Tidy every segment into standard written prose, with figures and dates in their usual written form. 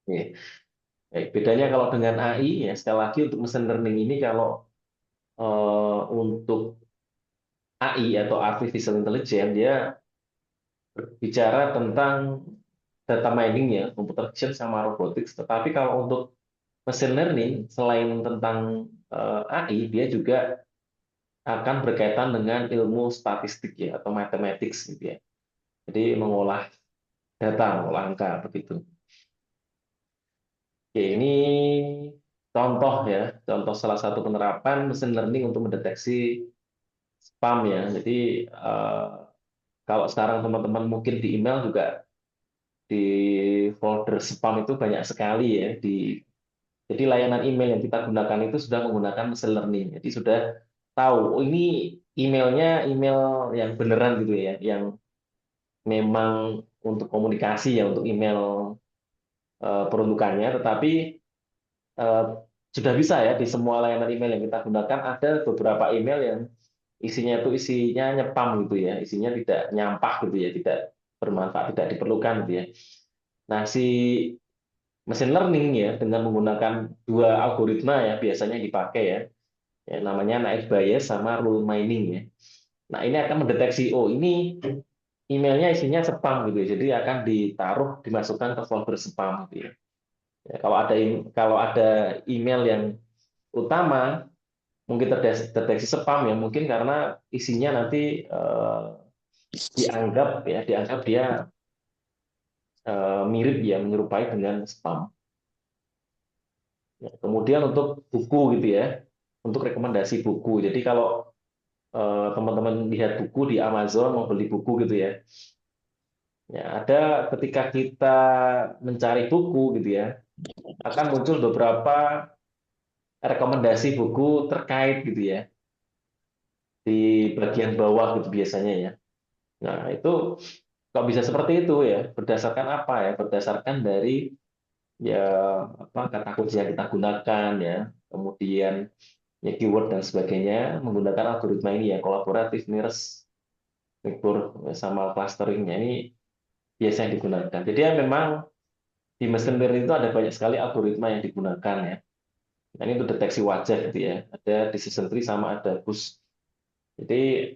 Ya. Baik, bedanya kalau dengan AI ya sekali lagi untuk machine learning ini kalau untuk AI atau artificial intelligence dia bicara tentang data mining ya, computer vision sama robotics. Tetapi kalau untuk machine learning selain tentang AI dia juga akan berkaitan dengan ilmu statistik ya atau mathematics gitu ya. Jadi mengolah data, mengolah angka begitu. Oke, ini contoh ya, contoh salah satu penerapan machine learning untuk mendeteksi spam ya. Jadi kalau sekarang teman-teman mungkin di email juga di folder spam itu banyak sekali ya. Jadi layanan email yang kita gunakan itu sudah menggunakan machine learning. Jadi sudah tahu, oh ini emailnya email yang beneran gitu ya, yang memang untuk komunikasi ya, untuk email peruntukannya. Tetapi eh, sudah bisa ya di semua layanan email yang kita gunakan ada beberapa email yang isinya nyepam gitu ya, isinya tidak nyampah gitu ya, tidak bermanfaat, tidak diperlukan gitu ya. Nah, si machine learning ya dengan menggunakan dua algoritma ya biasanya dipakai ya, ya namanya night bias sama rule mining ya. Nah, ini akan mendeteksi oh ini emailnya isinya spam gitu ya. Jadi akan ditaruh dimasukkan ke folder spam gitu ya. Ya, kalau ada email yang utama mungkin terdeteksi spam ya mungkin karena isinya nanti dianggap dia mirip ya menyerupai dengan spam. Ya, kemudian untuk buku gitu ya, untuk rekomendasi buku. Jadi kalau teman-teman lihat buku di Amazon mau beli buku gitu ya, ya ada ketika kita mencari buku gitu ya, akan muncul beberapa rekomendasi buku terkait gitu ya di bagian bawah gitu biasanya ya. Nah itu kok bisa seperti itu ya? Berdasarkan apa ya? Berdasarkan dari ya apa kata kunci yang kita gunakan ya, kemudian ya keyword dan sebagainya menggunakan algoritma ini ya kolaboratif, mirrors, mixture sama clusteringnya ini biasa yang digunakan. Jadi ya memang di mesin learning itu ada banyak sekali algoritma yang digunakan ya. Nah, ini untuk deteksi wajah gitu ya. Ada decision tree sama ada boost. Jadi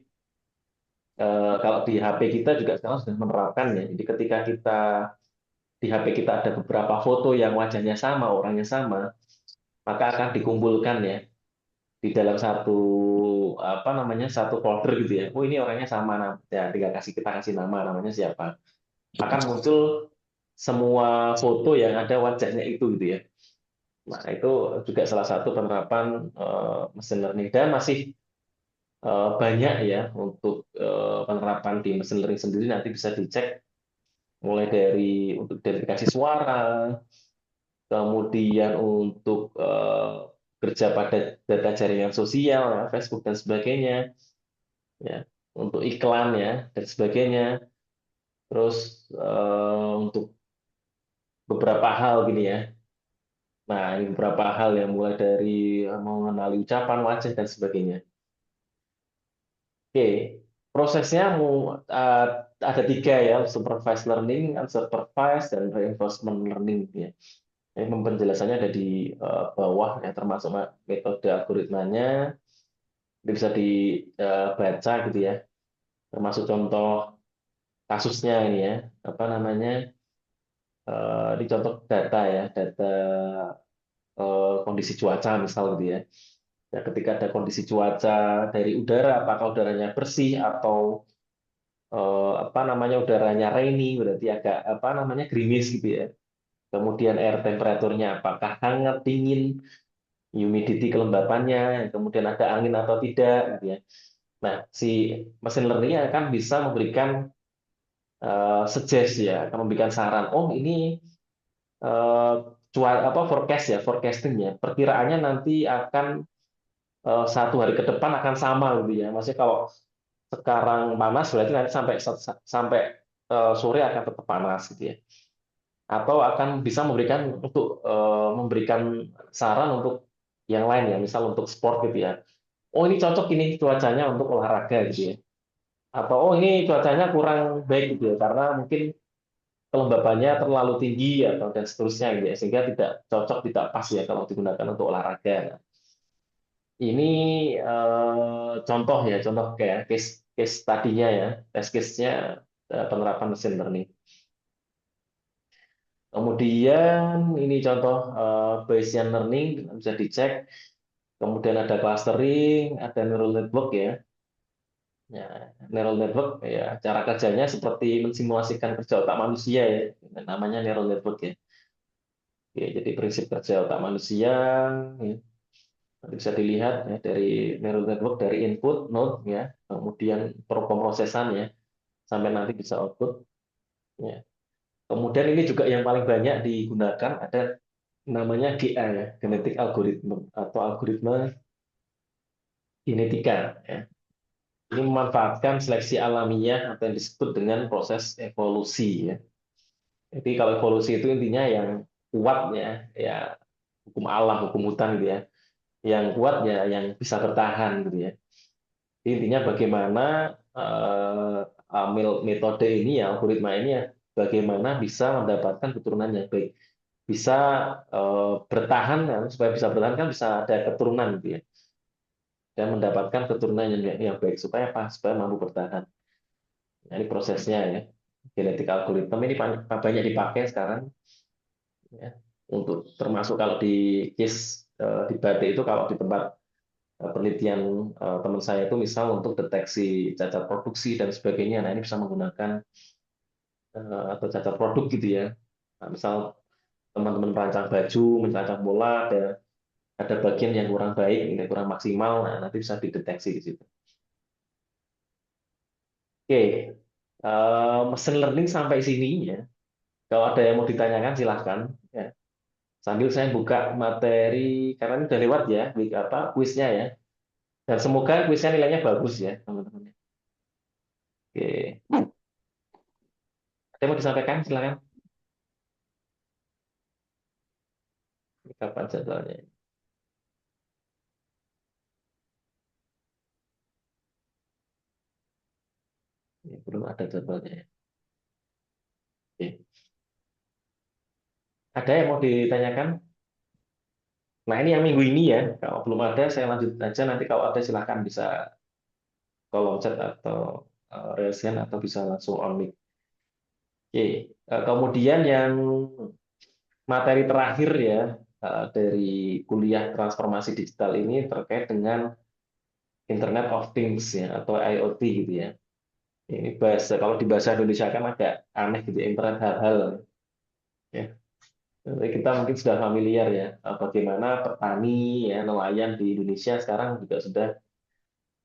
kalau di HP kita juga sekarang sudah menerapkan ya. Jadi ketika di HP kita ada beberapa foto yang wajahnya sama, orangnya sama, maka akan dikumpulkan ya di dalam satu folder gitu ya. Oh ini orangnya sama, ya tinggal kita kasih nama namanya siapa. Akan muncul semua foto yang ada wajahnya itu gitu ya. Nah itu juga salah satu penerapan machine learning dan masih banyak ya untuk penerapan di mesin learning sendiri nanti bisa dicek mulai dari untuk verifikasi suara, kemudian untuk kerja pada data jaringan sosial, ya, Facebook dan sebagainya, ya, untuk iklan ya dan sebagainya. Terus untuk beberapa hal gini ya. Nah, ini beberapa hal yang mulai dari mengenali ucapan wajah dan sebagainya. Oke, prosesnya ada tiga ya, supervised learning, unsupervised, dan reinforcement learning. Ya. Ini penjelasannya ada di bawah, ya, termasuk metode algoritmanya, itu bisa dibaca gitu ya, termasuk contoh kasusnya ini ya, apa namanya, ini contoh data ya, data kondisi cuaca misal gitu ya. Ya, ketika ada kondisi cuaca dari udara, apakah udaranya bersih atau apa namanya udaranya rainy berarti agak apa namanya gerimis gitu ya. Kemudian air temperaturnya apakah hangat, dingin, humidity kelembapannya, kemudian ada angin atau tidak gitu ya. Nah, si machine learning akan bisa memberikan suggest ya, akan memberikan saran. Oh, ini eh, apa forecast ya, forecasting ya. Perkiraannya nanti akan satu hari ke depan akan sama gitu ya. Maksudnya kalau sekarang panas berarti nanti sampai sampai sore akan tetap panas gitu ya. Atau akan bisa memberikan saran untuk yang lain ya, misal untuk sport gitu ya. Oh ini cocok ini cuacanya untuk olahraga gitu ya. Atau oh ini cuacanya kurang baik gitu ya karena mungkin kelembabannya terlalu tinggi atau dan seterusnya gitu ya, sehingga tidak cocok, tidak pas ya kalau digunakan untuk olahraga. Nah, ini contoh ya, contoh kayak case tadinya ya, test case-nya penerapan machine learning. Kemudian ini contoh Bayesian learning bisa dicek. Kemudian ada clustering, ada neural network ya. Ya, neural network ya cara kerjanya seperti mensimulasikan kerja otak manusia ya. Namanya neural network ya. Oke, jadi prinsip kerja otak manusia ya. Nanti bisa dilihat ya dari neural network dari input node ya, kemudian pemrosesan ya sampai nanti bisa output ya. Kemudian ini juga yang paling banyak digunakan ada namanya GA ya, genetic algorithm atau algoritma genetika ya. Ini memanfaatkan seleksi alamiah atau yang disebut dengan proses evolusi ya. Jadi kalau evolusi itu intinya yang kuat ya, ya hukum alam, hukum hutan gitu ya. Yang kuat ya yang bisa bertahan gitu ya. Jadi intinya bagaimana metode ini ya, algoritma ini ya, bagaimana bisa mendapatkan keturunan yang baik. Bisa bertahan kan, supaya bisa bertahan kan bisa ada keturunan gitu ya. Dan mendapatkan keturunan yang baik supaya apa? Supaya mampu bertahan. Nah, ini prosesnya ya. Genetik algoritma ini banyak dipakai sekarang ya. Untuk termasuk kalau di case di Batik itu kalau di tempat penelitian teman saya itu misal untuk deteksi cacat produksi dan sebagainya. Nah, ini bisa menggunakan atau cacat produk gitu ya. Nah, misal teman-teman merancang baju, merancang bola, ada bagian yang kurang baik, ini kurang maksimal, nah, nanti bisa dideteksi di situ. Oke, mesin learning sampai sini ya. Kalau ada yang mau ditanyakan silahkan. Ya. Sambil saya buka materi karena ini udah lewat ya, apa kuisnya ya. Dan semoga kuisnya nilainya bagus ya, teman-teman. Oke, ada yang mau disampaikan silahkan. Ini kapan jadwalnya? Ini belum ada jadwalnya ya. Oke. Ada yang mau ditanyakan? Nah ini yang minggu ini ya. Kalau belum ada saya lanjut aja. Nanti kalau ada silahkan bisa kolom chat atau raise hand atau bisa langsung on mic. Oke. Kemudian yang materi terakhir ya dari kuliah transformasi digital ini terkait dengan Internet of Things ya atau IoT gitu ya. Ini bahasa kalau di bahasa Indonesia kan agak aneh gitu ya, internet hal-hal ya. Jadi kita mungkin sudah familiar ya bagaimana petani ya nelayan di Indonesia sekarang juga sudah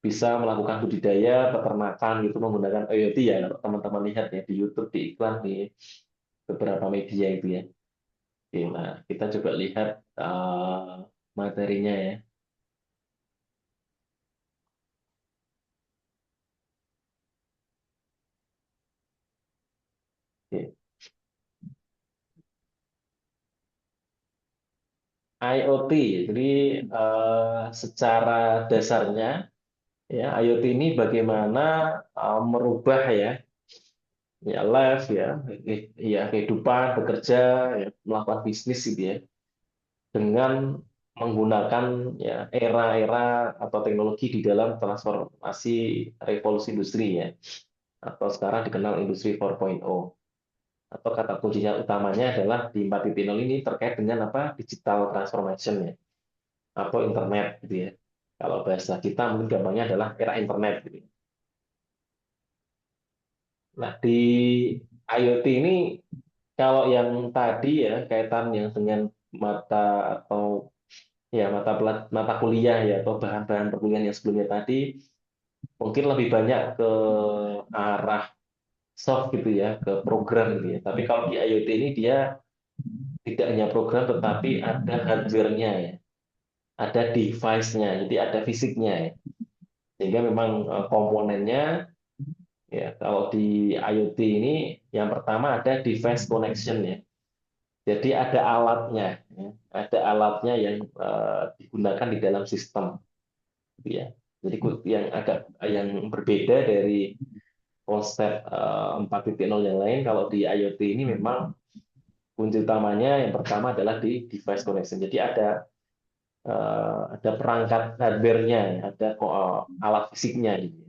bisa melakukan budidaya peternakan gitu menggunakan IoT ya kalau teman-teman lihat ya di YouTube di iklan di beberapa media itu ya. Oke, nah kita coba lihat materinya ya. Oke. IoT, jadi secara dasarnya ya IoT ini bagaimana merubah ya ya life ya ya kehidupan bekerja ya, melakukan bisnis gitu ya dengan menggunakan ya era-era atau teknologi di dalam transformasi revolusi industri ya atau sekarang dikenal industri 4.0 atau kata kuncinya utamanya adalah di 4.0 ini terkait dengan apa digital transformation ya atau internet gitu ya. Kalau bahasa kita mungkin gampangnya adalah era internet gitu. Nah, di IoT ini kalau yang tadi ya kaitan yang dengan mata atau ya mata kuliah ya atau bahan-bahan perkuliahan yang sebelumnya tadi mungkin lebih banyak ke arah soft gitu ya, ke program gitu ya. Tapi kalau di IoT ini dia tidak hanya program tetapi ada hardware-nya ya, ada device-nya, jadi ada fisiknya ya. Sehingga memang komponennya ya kalau di IoT ini yang pertama ada device connection ya. Jadi ada alatnya, ya. Ada alatnya yang digunakan di dalam sistem, gitu ya. Jadi yang agak yang berbeda dari konsep 4.0 yang lain, kalau di IoT ini memang kunci utamanya yang pertama adalah di device connection. Jadi ada perangkat hardware-nya, ada alat fisiknya gitu.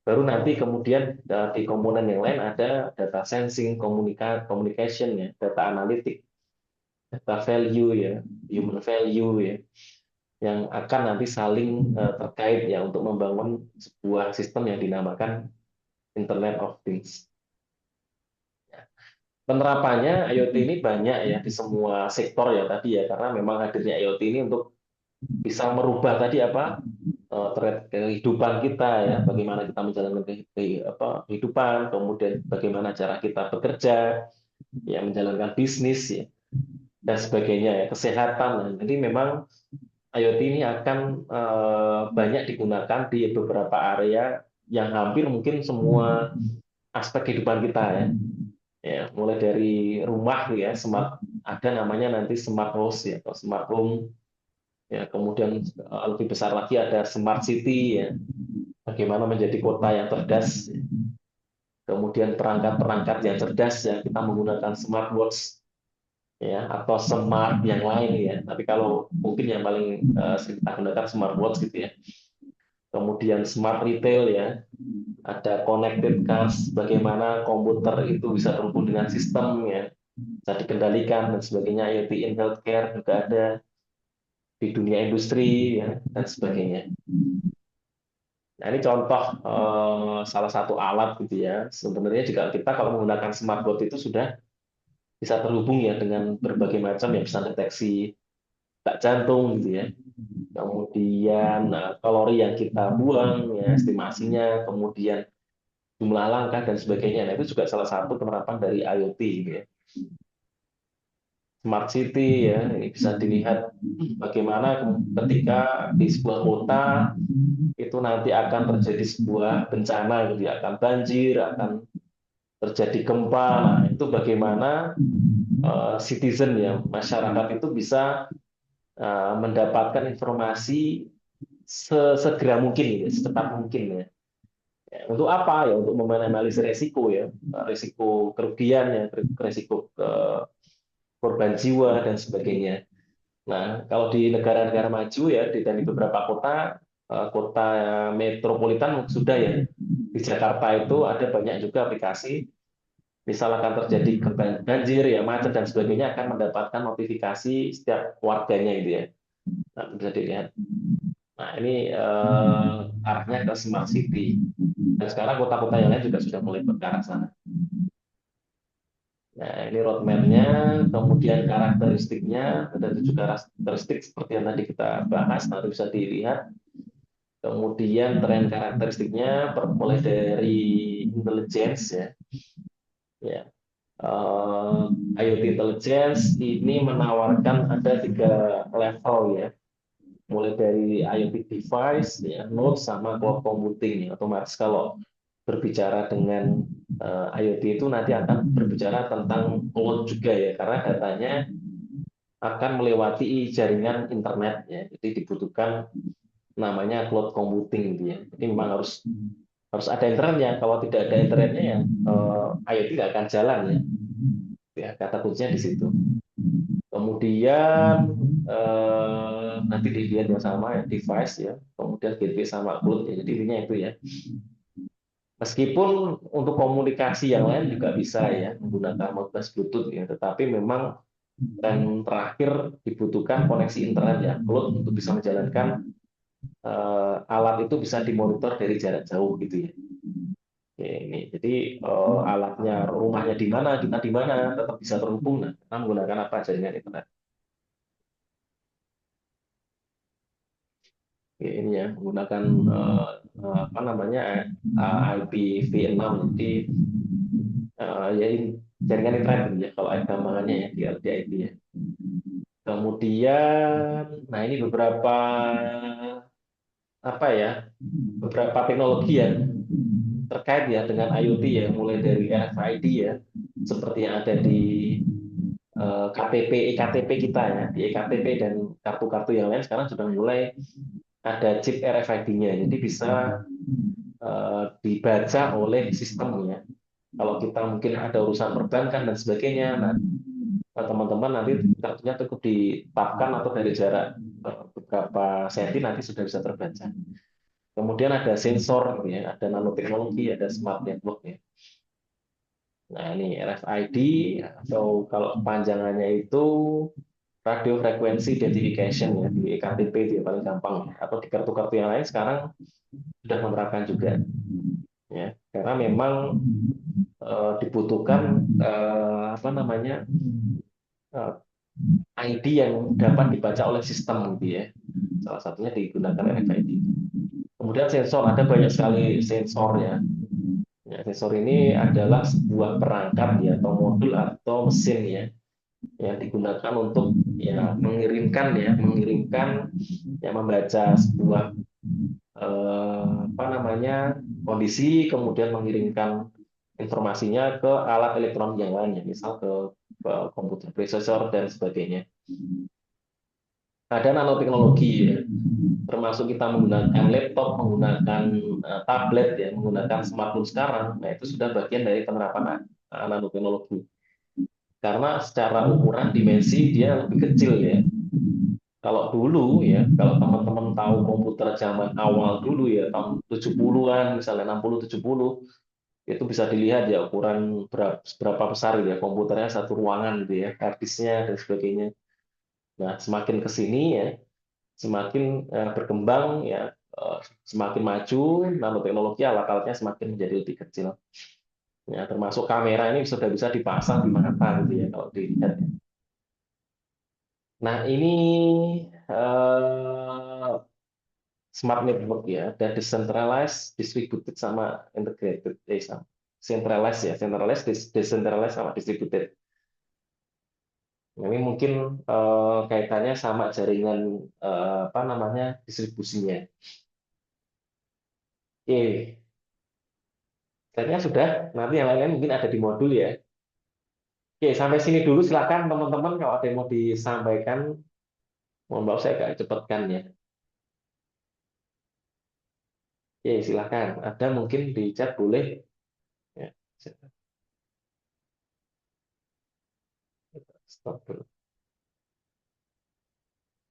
Baru nanti kemudian di komponen yang lain ada data sensing, communication ya, data analitik, data value ya, human value ya, yang akan nanti saling terkait ya untuk membangun sebuah sistem yang dinamakan Internet of Things. Penerapannya IoT ini banyak ya di semua sektor ya tadi ya, karena memang hadirnya IoT ini untuk bisa merubah tadi kehidupan kita ya, bagaimana kita menjalankan kehidupan, kemudian bagaimana cara kita bekerja, ya menjalankan bisnis ya dan sebagainya ya, kesehatan. Nah, jadi memang IoT ini akan banyak digunakan di beberapa area yang hampir mungkin semua aspek kehidupan kita ya. Ya, mulai dari rumah ya, ada namanya nanti smart house ya atau smart home ya, kemudian lebih besar lagi ada smart city ya, bagaimana menjadi kota yang cerdas, kemudian perangkat-perangkat yang cerdas ya, kita menggunakan smartwatch ya atau smart yang lain ya, tapi kalau mungkin yang paling sering kita gunakan smartwatch gitu ya. Kemudian smart retail ya, ada connected cars, bagaimana komputer itu bisa terhubung dengan sistem ya, bisa dikendalikan dan sebagainya. IoT in healthcare juga ada, di dunia industri ya dan sebagainya. Nah, ini contoh salah satu alat gitu ya. Sebenarnya juga kita kalau menggunakan smartwatch itu sudah bisa terhubung ya dengan berbagai macam yang bisa deteksi detak jantung gitu ya. Kemudian kalori yang kita buang ya, estimasinya, kemudian jumlah langkah dan sebagainya. Nah, itu juga salah satu penerapan dari IoT gitu ya. Smart City ya, ini bisa dilihat bagaimana ketika di sebuah kota itu nanti akan terjadi sebuah bencana gitu ya, akan banjir, akan terjadi gempa. Nah, itu bagaimana citizen ya, masyarakat itu bisa mendapatkan informasi sesegera mungkin, ya, secepat mungkin ya. Ya, untuk apa ya? Untuk meminimalisir resiko ya, resiko kerugian ya, resiko korban jiwa dan sebagainya. Nah, kalau di negara-negara maju ya, dan di beberapa kota, kota metropolitan sudah ya. Di Jakarta itu ada banyak juga aplikasi, misal akan terjadi banjir ya, macet dan sebagainya, akan mendapatkan notifikasi setiap warganya itu ya. Nah, bisa dilihat. Nah, ini arahnya ke smart city. Dan sekarang kota-kota yang lain juga sudah mulai ke arah sana. Nah, ini roadmap-nya, kemudian karakteristiknya, ada 7 karakteristik seperti yang tadi kita bahas, nanti bisa dilihat. Kemudian tren karakteristiknya mulai dari intelligence ya, ya. IoT intelligence ini menawarkan ada 3 level ya, mulai dari IoT device, ya, node sama cloud computing. Ya. Otomatis kalau berbicara dengan IoT itu nanti akan berbicara tentang cloud juga ya, karena datanya akan melewati jaringan internet ya, jadi dibutuhkan namanya cloud computing gitu ya. Jadi memang harus harus ada internetnya. Kalau tidak ada internetnya ya IoT nggak akan jalan ya. Ya, kata kuncinya di situ. Kemudian nanti dilihat yang sama ya, device ya, kemudian gateway sama cloud ya. Jadi intinya itu ya. Meskipun untuk komunikasi yang lain juga bisa ya menggunakan modbus Bluetooth ya, tetapi memang dan terakhir dibutuhkan koneksi internet ya, cloud untuk bisa menjalankan alat itu bisa dimonitor dari jarak jauh gitu ya. Oke, ini jadi alatnya rumahnya di mana, kita di mana, tetap bisa terhubung. Nah, kita menggunakan apa jaringan internet. Oke, ini ya menggunakan apa namanya IPv6. Jadi ya jaringan internet ya kalau gampangannya ya di LTE ya. Kemudian, nah ini beberapa apa ya, beberapa teknologi yang terkait ya dengan IoT ya, mulai dari RFID ya, seperti yang ada di KTP, eKTP kita ya, di eKTP dan kartu-kartu yang lain sekarang sudah mulai ada chip RFID-nya, jadi bisa dibaca oleh sistemnya. Kalau kita mungkin ada urusan perbankan dan sebagainya, nah teman-teman nanti tentunya cukup ditapkan atau dari jarak beberapa senti nanti sudah bisa terbaca. Kemudian ada sensor, gitu ya, ada nanoteknologi, ada smart network ya. Nah ini RFID atau kalau panjangannya itu radio frequency identification ya di EKTP itu yang paling gampang ya. Atau di kartu-kartu yang lain sekarang sudah menerapkan juga ya karena memang dibutuhkan apa namanya eh, ID yang dapat dibaca oleh sistem gitu ya. Salah satunya digunakan RFID. Kemudian sensor, ada banyak sekali sensor ya. Ya, sensor ini adalah sebuah perangkat ya atau modul atau mesin ya yang digunakan untuk ya mengirimkan ya membaca sebuah apa namanya kondisi kemudian mengirimkan informasinya ke alat elektronik yang lain ya misal ke komputer prosesor dan sebagainya. Ada nanoteknologi ya, termasuk kita menggunakan laptop, menggunakan tablet ya, menggunakan smartphone sekarang, nah itu sudah bagian dari penerapan nanoteknologi. Karena secara ukuran dimensi dia lebih kecil ya. Kalau dulu ya, kalau teman-teman tahu komputer zaman awal dulu ya, tahun 70-an, misalnya 60 70, itu bisa dilihat ya ukuran berapa besar ya komputernya satu ruangan gitu ya, harddisknya dan sebagainya. Nah, semakin ke sini ya, semakin berkembang ya, semakin maju, nanoteknologi alat-alatnya semakin menjadi lebih kecil. Ya, termasuk kamera ini sudah bisa dipasang di mata gitu ya kalau dilihat. Nah, ini eh, smart network ya, ada decentralized, distributed sama integrated. Sama. Centralized ya, centralized, decentralized sama distributed. Ini mungkin kaitannya sama jaringan apa namanya distribusinya. Oke, kayaknya sudah. Nanti yang lain-lain mungkin ada di modul ya. Oke, sampai sini dulu. Silakan teman-teman kalau ada yang mau disampaikan. Mohon maaf saya agak cepatkan ya. Oke, silakan. Ada mungkin di chat boleh. Ya, stop dulu.